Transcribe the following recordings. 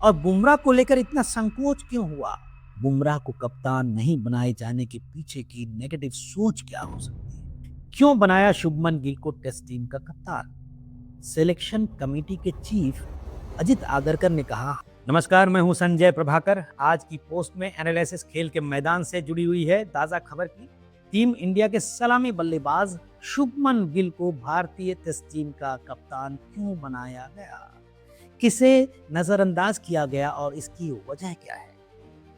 और बुमराह को लेकर इतना संकोच क्यों हुआ? बुमराह को कप्तान नहीं बनाए जाने के पीछे की नेगेटिव सोच क्या हो सकती है? क्यों बनाया शुभमन गिल को टेस्ट टीम का कप्तान? सिलेक्शन कमेटी के चीफ अजित आगरकर ने कहा, नमस्कार, मैं हूं संजय प्रभाकर। आज की पोस्ट में एनालिसिस खेल के मैदान से जुड़ी हुई है ताजा खबर की। टीम इंडिया के सलामी बल्लेबाज शुभमन गिल को भारतीय टेस्ट टीम का कप्तान क्यों बनाया गया? किसे नजरअंदाज किया गया और इसकी वजह क्या है?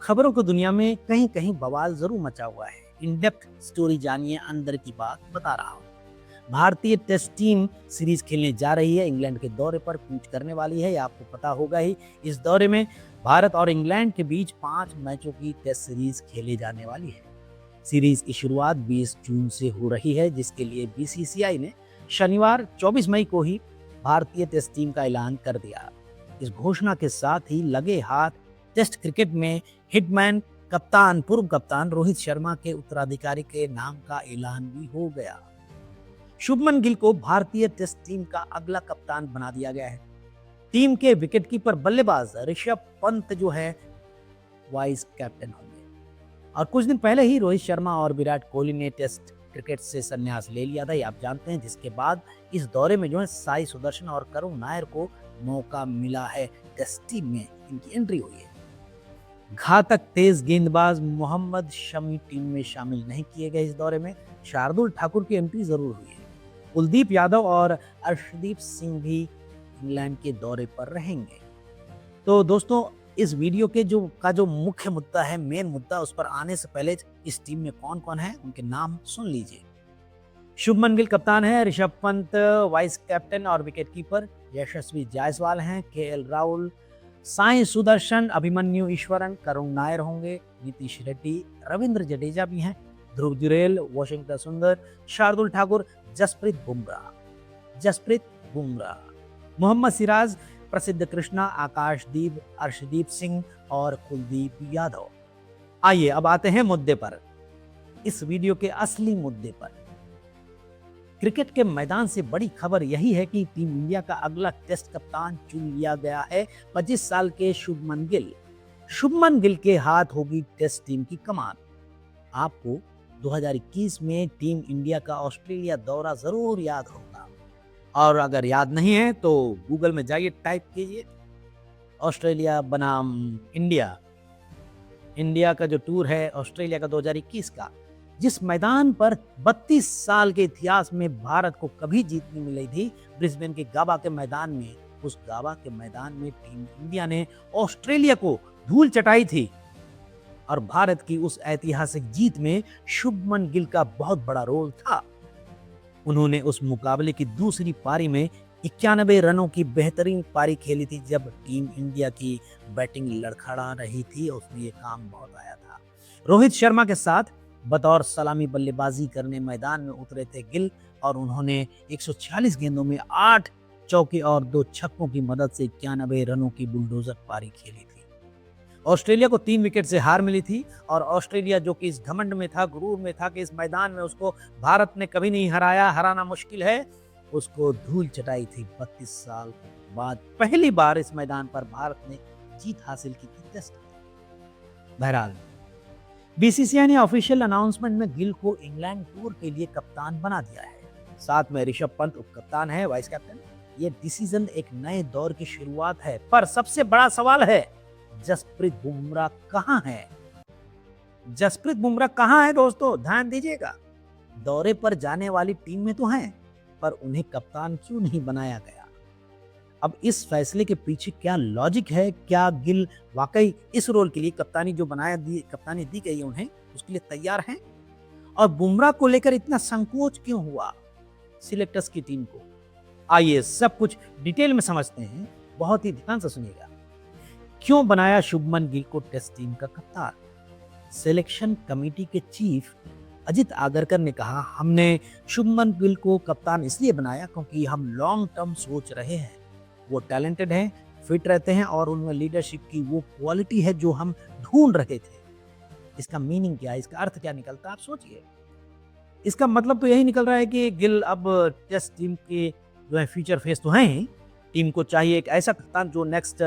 खबरों की दुनिया में कहीं कहीं बवाल जरूर मचा हुआ है। इन डेप्थ स्टोरी जानिए, अंदर की बात बता रहा हूँ। भारतीय टेस्ट टीम सीरीज खेलने जा रही है, इंग्लैंड के दौरे पर कूच करने वाली है, ये आपको पता होगा ही। इस दौरे में भारत और इंग्लैंड के बीच 5 मैचों की टेस्ट सीरीज खेली जाने वाली है। सीरीज की शुरुआत 20 जून से हो रही है, जिसके लिए बीसीसीआई ने शनिवार 24 मई को ही भारतीय टेस्ट टीम का ऐलान कर दिया। इस घोषणा के साथ ही लगे हाथ टेस्ट क्रिकेट में हिटमैन कप्तान पूर्व कप्तान रोहित शर्मा के उत्तराधिकारी के नाम का ऐलान भी हो गया। शुभमन गिल को भारतीय टेस्ट टीम का अगला कप्तान बना दिया गया है। टीम के विकेटकीपर बल्लेबाज ऋषभ पंत जो है वाइस कैप्टन होंगे। और कुछ दिन पहले ही रोहित शर्मा और विराट कोहली ने टेस्ट क्रिकेट से संन्यास ले लिया था, ये आप जानते हैं, जिसके बाद इस दौरे में जो है साई सुदर्शन और करुण नायर को मौका मिला है। टेस्ट टीम में इनकी एंट्री हुई है। घातक तेज गेंदबाज मोहम्मद शमी टीम में शामिल नहीं किए गए। इस दौरे में शार्दुल ठाकुर की एंट्री जरूर हुई है। कुलदीप यादव और अर्शदीप सिंह भी इंग्लैंड के दौरे पर रहेंगे। तो दोस्तों, इस वीडियो के जो मुख्य मुद्दा है, मेन मुद्दा, उस पर आने से पहले इस टीम में कौन कौन है उनके नाम सुन लीजिए। शुभमन गिल कप्तान है, ऋषभ पंत वाइस कैप्टन और विकेटकीपर, यशस्वी जायसवाल हैं, केएल राहुल, साई सुदर्शन, अभिमन्यु ईश्वरन, करुण नायर होंगे, नीतीश रेड्डी, रविंद्र जडेजा भी हैं, ध्रुव जुरेल, वाशिंगटन सुंदर, शार्दुल ठाकुर, जसप्रीत बुमराह, मोहम्मद सिराज, प्रसिद्ध कृष्णा, आकाशदीप, अर्शदीप सिंह और कुलदीप यादव। आइए अब आते हैं मुद्दे पर, इस वीडियो के असली मुद्दे पर। क्रिकेट के मैदान से बड़ी खबर यही है कि टीम इंडिया का अगला टेस्ट कप्तान चुन लिया गया है 25 साल के शुभमन गिल। शुभमन गिल के हाथ होगी टेस्ट टीम की कमान। आपको 2021 में टीम इंडिया का ऑस्ट्रेलिया दौरा जरूर याद होगा, और अगर याद नहीं है तो गूगल में जाइए, टाइप कीजिए ऑस्ट्रेलिया बनाम इंडिया का जो टूर है ऑस्ट्रेलिया का 2021 का, जिस मैदान पर 32 साल के इतिहास में भारत को कभी जीत नहीं मिली थी, ब्रिस्बेन के गाबा के मैदान में, उस गाबा के मैदान में टीम इंडिया ने ऑस्ट्रेलिया को धूल चटाई थी। और भारत की उस ऐतिहासिक जीत में शुभमन गिल का बहुत बड़ा रोल था। उन्होंने उस मुकाबले की दूसरी पारी में 91 रनों की बेहतरीन पारी खेली थी, जब टीम इंडिया की बैटिंग लड़खड़ा रही थी, और उसमें ये काम बहुत आया था। रोहित शर्मा के साथ बतौर सलामी बल्लेबाजी करने मैदान में उतरे थे गिल, और उन्होंने 146 गेंदों में 8 चौके और 2 छक्कों की मदद से 91 रनों की बुलडोजर पारी खेली थी। ऑस्ट्रेलिया को 3 विकेट से हार मिली थी, और ऑस्ट्रेलिया जो कि इस घमंड में था, गुरूर में था कि इस मैदान में उसको भारत ने कभी नहीं हराया, हराना मुश्किल है, उसको धूल चटाई थी। 32 साल बाद पहली बार इस मैदान पर भारत ने जीत हासिल की थी टेस्ट। बहरहाल, बीसीसीआई ने ऑफिशियल अनाउंसमेंट में गिल को इंग्लैंड टूर के लिए कप्तान बना दिया है। साथ में ऋषभ पंत उप कप्तान है, वाइस कैप्टन। ये डिसीजन एक नए दौर की शुरुआत है, पर सबसे बड़ा सवाल है, जसप्रीत बुमराह कहां है? जसप्रीत बुमराह कहां है दोस्तों, ध्यान दीजिएगा। दौरे पर जाने वाली टीम में तो हैं, पर उन्हें कप्तान क्यों नहीं बनाया गया? अब इस फैसले के पीछे क्या लॉजिक है? क्या गिल वाकई इस रोल के लिए कप्तानी दी गई है उन्हें, उसके लिए तैयार हैं? और बुमराह को लेकर इतना संकोच क्यों हुआ सिलेक्टर्स की टीम को? आइए सब कुछ डिटेल में समझते हैं, बहुत ही ध्यान से सुनिएगा। क्यों बनाया शुभमन गिल को टेस्ट टीम का कप्तान? सिलेक्शन कमेटी के चीफ अजित आगरकर ने कहा, हमने शुभमन गिल को कप्तान इसलिए बनाया क्योंकि हम लॉन्ग टर्म सोच रहे हैं। वो टैलेंटेड हैं, फिट रहते हैं, और उनमें लीडरशिप की वो क्वालिटी है जो हम ढूंढ रहे थे। इसका मीनिंग क्या है, इसका अर्थ क्या निकलता है, आप सोचिए। इसका मतलब तो यही निकल रहा है कि गिल अब टेस्ट टीम के जो है फ्यूचर फेस तो हैं, टीम को चाहिए एक ऐसा कप्तान जो नेक्स्ट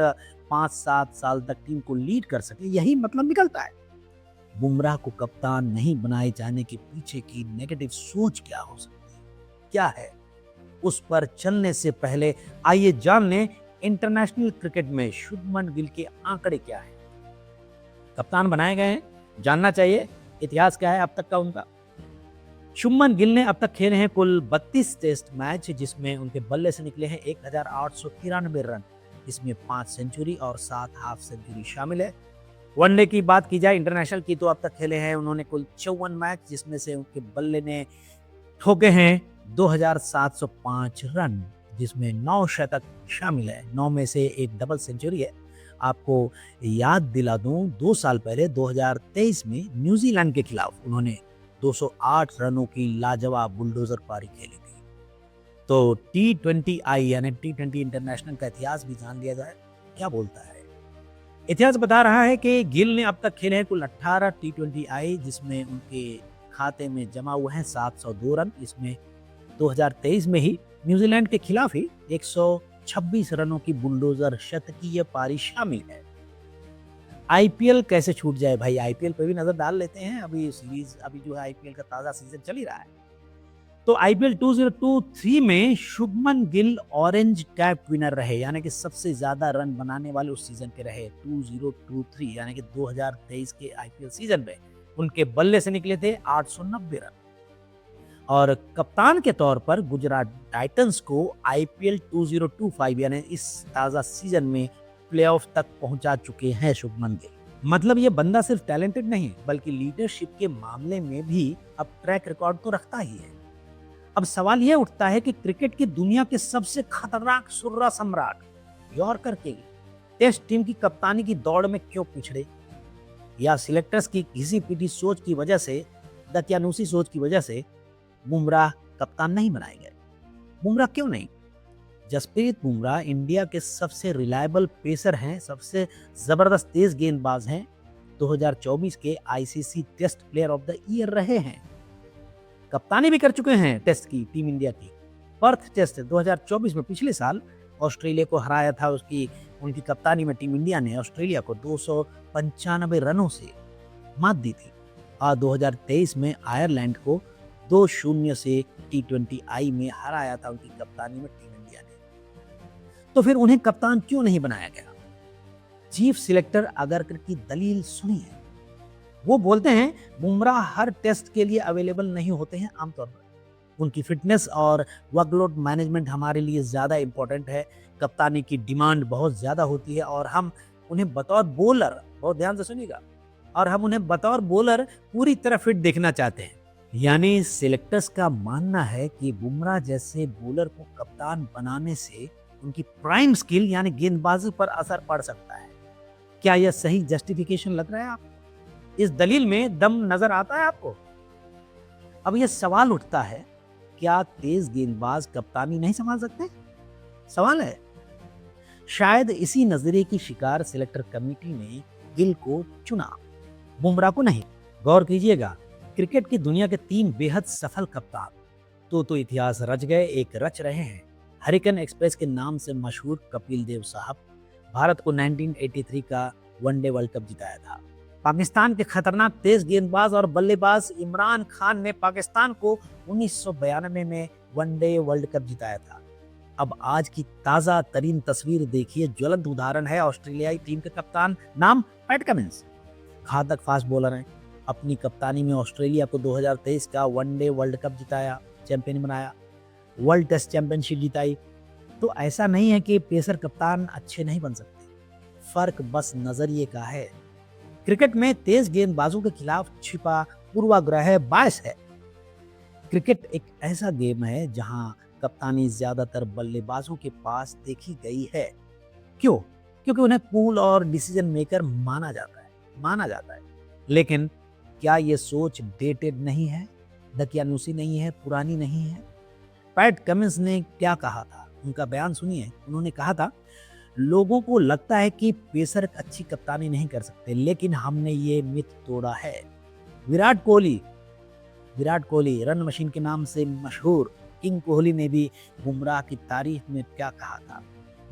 5-7 साल तक टीम को लीड कर सके, यही मतलब निकलता है। बुमराह को कप्तान नहीं बनाए जाने के पीछे की नेगेटिव सोच क्या हो सकती है, क्या है? उस पर चलने से पहले आइए जान लें इंटरनेशनल क्रिकेट में शुभमन गिल के आंकड़े क्या हैं। कप्तान बनाए गए हैं, जानना चाहिए इतिहास क्या है अब तक का उनका। शुभमन गिल ने अब तक खेले हैं कुल 32 टेस्ट मैच, जिसमें उनके बल्ले से निकले हैं 1893 रन, इसमें 5 सेंचुरी और 7 हाफ सेंचुरी शामिल है। वनडे की बात की जाए इंटरनेशनल की, तो अब तक खेले हैं उन्होंने कुल 54 मैच, जिसमें से उनके बल्ले ने ठोके हैं 2705 रन, जिसमें 9 शतक शामिल है। 9 में से एक डबल सेंचुरी है। आपको याद दिला दूं, 2 साल पहले 2023 में न्यूजीलैंड के खिलाफ उन्होंने 208 रनों की लाजवाब बुलडोजर पारी खेली थी। तो T20I यानी T20 इंटरनेशनल का इतिहास भी जान लिया जाए, क्या बोलता है? इतिहास बता रहा है कि गिल ने अब तक खेले हैं कुल 18 T20I, जिसमें उनके खाते में जमा हुए हैं 702 रन। इसमें 2023 में ही न्यूजीलैंड के खिलाफ ही 126 रनों की बुलडोजर शतकीय पारी शामिल है। आईपीएल कैसे छूट जाए भाई, आईपीएल पे भी नजर डाल लेते हैं। अभी जो है आईपीएल का ताजा सीजन चल ही रहा है। तो आईपीएल 2023 में Shubman Gill orange cap winner रहे, यानी कि सबसे ज्यादा रन बनाने वाले उस सीजन के रहे। 2023 यानी कि 2023 के आईपीएल सीजन में उनके बल्ले से निकले थे 890 रन। और कप्तान के तौर पर गुजरात टाइटंस को आईपीएल 2025 यानी इस ताजा सीजन में प्लेऑफ तक पहुंचा चुके हैं शुभमन गिल। मतलब ये बंदा सिर्फ टैलेंटेड नहीं, बल्कि लीडरशिप के मामले में भी अब ट्रैक रिकॉर्ड तो रखता ही है। अब सवाल यह उठता है कि क्रिकेट की दुनिया के सबसे खतरनाक सुर्रा सम्राट यॉर्कर के टेस्ट टीम की कप्तानी की दौड़ में क्यों पिछड़े, या सिलेक्टर्स की किसी पीटी सोच की वजह से, दकियानूसी सोच की वजह से बुमराह कप्तान नहीं बनाए गए। बुमराह क्यों नहीं? जसप्रीत बुमराह इंडिया के सबसे रिलायबल पेसर हैं, सबसे जबरदस्त तेज गेंदबाज हैं। 2024 के ICC test player of the year रहे हैं। कप्तानी भी कर चुके हैं टेस्ट की, टीम इंडिया की। पर्थ टेस्ट 2024 में पिछले साल ऑस्ट्रेलिया को हराया था। उनकी कप्तानी में टीम इंडिया ने ऑस्ट्रेलिया को 295 रनों से मात दी थी। और 2023 में आयरलैंड को 2-0 से T20I में हराया था उनकी कप्तानी में टीम इंडिया ने। तो फिर उन्हें कप्तान क्यों नहीं बनाया गया? चीफ सिलेक्टर अगरकर की दलील सुनिए। वो बोलते हैं बुमराह हर टेस्ट के लिए अवेलेबल नहीं होते हैं आमतौर पर। उनकी फिटनेस और वर्कलोड मैनेजमेंट हमारे लिए ज़्यादा इंपॉर्टेंट है। कप्तानी की डिमांड बहुत ज़्यादा होती है और हम उन्हें बतौर बॉलर, बहुत ध्यान से सुनिएगा, और हम उन्हें बतौर बॉलर पूरी तरह फिट देखना चाहते हैं। यानी सिलेक्टर्स का मानना है कि बुमराह जैसे बॉलर को कप्तान बनाने से उनकी प्राइम स्किल यानी गेंदबाजी पर असर पड़ सकता है। क्या यह सही जस्टिफिकेशन लग रहा है आपको? इस दलील में दम नजर आता है आपको? अब यह सवाल उठता है, क्या तेज गेंदबाज कप्तानी नहीं संभाल सकते? सवाल है। शायद इसी नजरिए की शिकार सिलेक्टर कमेटी ने गिल को चुना, बुमराह को नहीं। गौर कीजिएगा, क्रिकेट की दुनिया के 3 बेहद सफल कप्तान तो इतिहास रच गए, एक रच रहे हैं। हरिकेन एक्सप्रेस के नाम से मशहूर कपिल देव साहब भारत को 1983 का वनडे वर्ल्ड कप जिताया था। पाकिस्तान के खतरनाक तेज गेंदबाज और बल्लेबाज इमरान खान ने पाकिस्तान को 1992 में वनडे वर्ल्ड कप जिताया था। अब आज की ताजा तरीन तस्वीर देखिए, ज्वलंत उदाहरण है ऑस्ट्रेलियाई टीम के कप्तान, नाम पैट कमिंस। घातक फास्ट बॉलर हैं। अपनी कप्तानी में ऑस्ट्रेलिया को 2023 का वनडे वर्ल्ड कप जिताया, चैंपियन बनाया, वर्ल्ड टेस्ट चैंपियनशिप जिताई। तो ऐसा नहीं है कि पेसर कप्तान अच्छे नहीं बन सकते, फर्क बस नजरिए का है। क्रिकेट में तेज गेंदबाजों के खिलाफ छिपा पूर्वाग्रह बायस है। क्रिकेट एक ऐसा गेम है जहां कप्तानी ज्यादातर बल्लेबाजों के पास देखी गई है। क्यों? क्योंकि उन्हें कूल और डिसीजन मेकर माना जाता है। लेकिन क्या ये सोच डेटेड नहीं है, दकियानूसी नहीं है, पुरानी नहीं है? पैट कमिंस ने क्या कहा था, उनका बयान सुनिए। उन्होंने कहा था, लोगों को लगता है कि पेसर अच्छी कप्तानी नहीं कर सकते, लेकिन हमने ये मिथ तोड़ा है। विराट कोहली रन मशीन के नाम से मशहूर किंग कोहली ने भी बुमराह की तारीफ में क्या कहा था,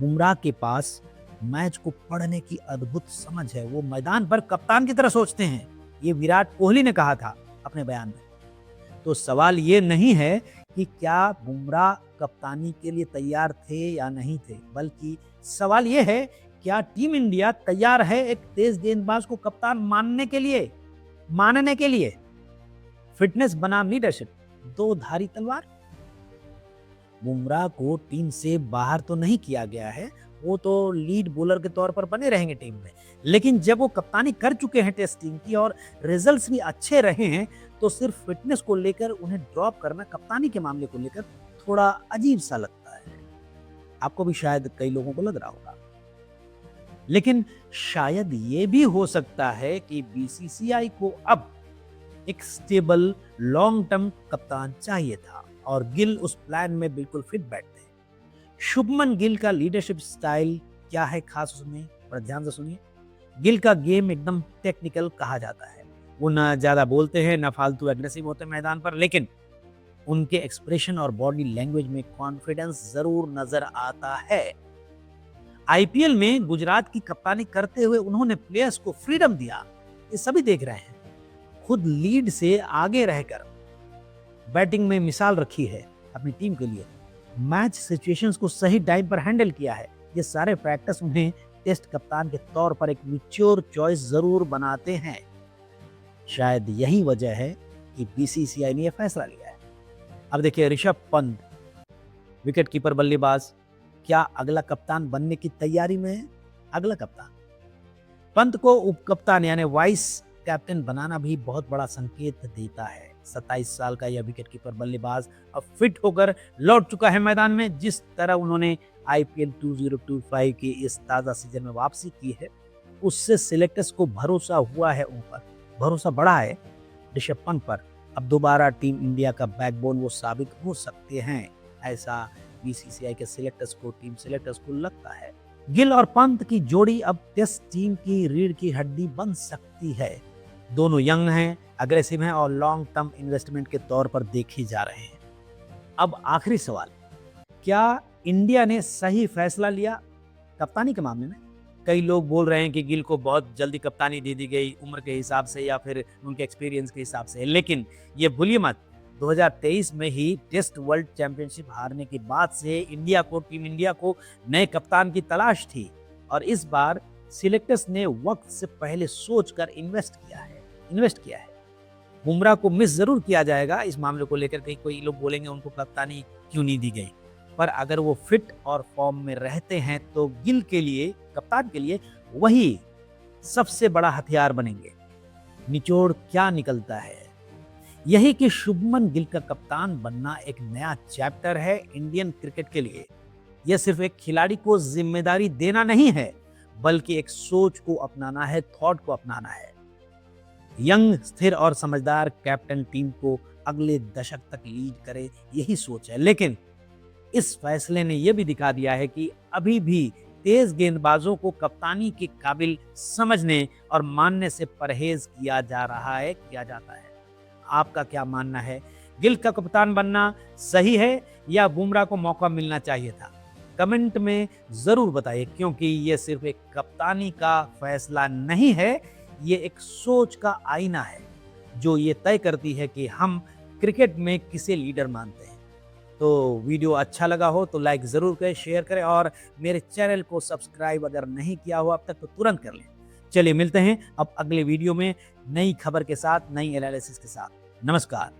बुमराह के पास मैच को पढ़ने की अद्भुत समझ है। वो मैदान पर कप्तान की तरह सोचते हैं। ये विराट कोहली ने कहा था अपने बयान में। तो सवाल ये नहीं है कि क्या बुमराह कप्तानी के लिए तैयार थे या नहीं थे, बल्कि सवाल ये है क्या टीम इंडिया तैयार है एक तेज गेंदबाज को कप्तान मानने के लिए। फिटनेस बनाम लीडरशिप, दो धारी तलवार। बुमराह को टीम से बाहर तो नहीं किया गया है, वो तो लीड बॉलर के तौर पर बने रहेंगे टीम में, लेकिन जब वो कप्तानी कर चुके हैं टेस्ट टीम की और रिजल्ट्स भी अच्छे रहे हैं, तो सिर्फ फिटनेस को लेकर उन्हें ड्रॉप करना कप्तानी के मामले को लेकर थोड़ा अजीब सा लगता है। आपको भी शायद कई लोगों को लग रहा होगा। लेकिन शायद ये भी हो सकता है कि बीसीसीआई को अब एक स्टेबल लॉन्ग टर्म कप्तान चाहिए था और गिल उस प्लान में बिल्कुल फिट बैठते हैं। शुभमन गिल का लीडरशिप स्टाइल क्या है खास उसमें, पर ध्यान से सुनिए। गिल का गेम एकदम टेक्निकल कहा जाता है। वो ना ज्यादा बोलते हैं ना फालतू एग्रेसिव होते हैं मैदान पर, लेकिन उनके एक्सप्रेशन और बॉडी लैंग्वेज में कॉन्फिडेंस जरूर नजर आता है। आईपीएल में गुजरात की कप्तानी करते हुए उन्होंने प्लेयर्स को फ्रीडम दिया, ये सभी देख रहे हैं। खुद लीड से आगे रहकर बैटिंग में मिसाल रखी है अपनी टीम के लिए। मैच सिचुएशंस को सही टाइम पर हैंडल किया है। ये सारे फैक्टर्स उन्हें टेस्ट कप्तान के तौर पर एक मैच्योर चॉइस जरूर बनाते हैं। शायद यही वजह है कि बीसीसीआई ने यह फैसला लिया है। अब देखिए, ऋषभ पंत विकेट कीपर बल्लेबाज, क्या अगला कप्तान बनने की तैयारी में है? अगला कप्तान पंत को उप कप्तान यानी वाइस कैप्टन बनाना भी बहुत बड़ा संकेत देता है। 27 साल का यह विकेट कीपर बल्लेबाज अब फिट होकर लौट चुका है मैदान में। जिस तरह उन्होंने आईपीएल 2025 के इस ताजा सीजन में वापसी की है, उससे सिलेक्टर्स को भरोसा हुआ है, उन पर भरोसा बढ़ा है ऋषभ पंत पर। अब दोबारा टीम इंडिया का बैकबोन वो साबित हो सकते हैं, ऐसा बीसीसीआई के टीम सिलेक्टर्स को लगता है। गिल और पंत की जोड़ी अब टेस्ट टीम की रीढ़ की हड्डी बन सकती है। दोनों यंग हैं, अग्रेसिव हैं और लॉन्ग टर्म इन्वेस्टमेंट के तौर पर देखे जा रहे हैं। अब आखिरी सवाल, क्या इंडिया ने सही फैसला लिया कप्तानी के मामले में? कई लोग बोल रहे हैं कि गिल को बहुत जल्दी कप्तानी दे दी गई उम्र के हिसाब से या फिर उनके एक्सपीरियंस के हिसाब से, लेकिन ये भूलिए मत, 2023 में ही टेस्ट वर्ल्ड चैंपियनशिप हारने के बाद से टीम इंडिया को नए कप्तान की तलाश थी और इस बार सिलेक्टर्स ने वक्त से पहले सोचकर इन्वेस्ट किया है। बुमराह को मिस जरूर किया जाएगा इस मामले को लेकर, कहीं कोई लोग बोलेंगे उनको कप्तानी क्यों नहीं दी गई, पर अगर वो फिट और फॉर्म में रहते हैं तो गिल के लिए, कप्तान के लिए वही सबसे बड़ा हथियार बनेंगे। निचोड़ क्या निकलता है? यही कि शुभमन गिल का कप्तान बनना एक नया चैप्टर है इंडियन क्रिकेट के लिए। यह सिर्फ एक खिलाड़ी को जिम्मेदारी देना नहीं है, बल्कि एक सोच को अपनाना है, थॉट को अपनाना है। यंग, स्थिर और समझदार कैप्टन टीम को अगले दशक तक लीड करे, यही सोच है। लेकिन इस फैसले ने यह भी दिखा दिया है कि अभी भी तेज गेंदबाजों को कप्तानी के काबिल समझने और मानने से परहेज किया जाता है। आपका क्या मानना है? गिल का कप्तान बनना सही है या बुमराह को मौका मिलना चाहिए था? कमेंट में जरूर बताइए, क्योंकि ये सिर्फ एक कप्तानी का फैसला नहीं है, ये एक सोच का आईना है जो ये तय करती है कि हम क्रिकेट में किसे लीडर मानते हैं। तो वीडियो अच्छा लगा हो तो लाइक जरूर करें, शेयर करें और मेरे चैनल को सब्सक्राइब अगर नहीं किया हो अब तक तो तुरंत कर लें। चलिए मिलते हैं अब अगले वीडियो में नई खबर के साथ, नई एनालिसिस के साथ। नमस्कार।